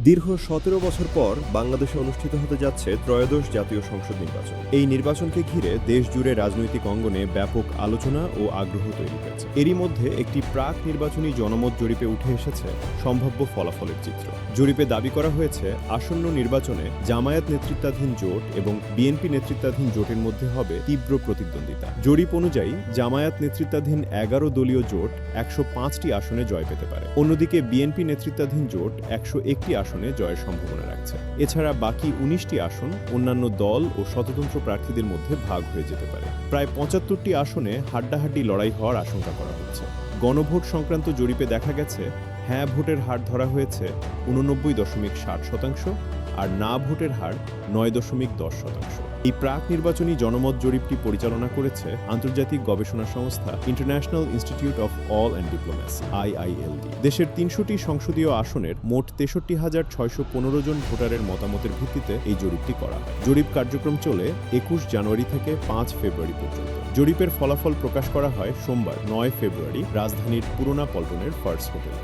দীর্ঘ ১৭ বছর পর বাংলাদেশে অনুষ্ঠিত হতে যাচ্ছে ত্রয়োদশ জাতীয় সংসদ নির্বাচন। এই নির্বাচনকে ঘিরে দেশ জুড়ে রাজনৈতিক অঙ্গনে ব্যাপক আলোচনা ও আগ্রহ তৈরি হয়েছে। এরই মধ্যে একটি প্রাক নির্বাচনী জনমত জরিপে উঠে এসেছে সম্ভাব্য ফলাফলের চিত্র। জরিপে দাবি করা হয়েছে আসন্ন নির্বাচনে জামায়াত নেতৃত্বাধীন জোট এবং বিএনপি নেতৃত্বাধীন জোটের মধ্যে হবে তীব্র প্রতিদ্বন্দ্বিতা। জরিপ অনুযায়ী জামায়াত নেতৃত্বাধীন ১১ দলীয় জোট ১০৫টি আসনে জয় পেতে পারে। অন্যদিকে বিএনপি নেতৃত্বাধীন জোট ১০১টি আসনে জয়ের সম্ভাবনা রাখছে। এছাড়া বাকি ১৯টি আসন অন্যান্য দল ও স্বতন্ত্র প্রার্থীদের মধ্যে ভাগ হয়ে যেতে পারে। প্রায় ৭৫টি আসনে হাড্ডাহাড্ডি লড়াই হওয়ার আশঙ্কা করা হচ্ছে। গণভোট সংক্রান্ত জরিপে দেখা গেছে হ্যাঁ ভোটের হার ধরা হয়েছে ৮৯.৬০%, আর না ভোটের হার ৯.১০%। এই প্রাক নির্বাচনী জনমত জরিপটি পরিচালনা করেছে আন্তর্জাতিক গবেষণা সংস্থা international institute of all and diplomacy (IILD). দেশের ৩০০টি সংসদীয় আসনের মোট ৬৩,৬১৫ জন ভোটারের মতামতের ভিত্তিতে এই জরিপটি করা হয়। জরিপ কার্যক্রম চলে ২১ জানুয়ারি থেকে ৫ ফেব্রুয়ারি পর্যন্ত। জরিপের ফলাফল প্রকাশ করা হয় সোমবার ৯ ফেব্রুয়ারি রাজধানীর পুরোনা পল্টনের ফার্স্ট হোটেলে।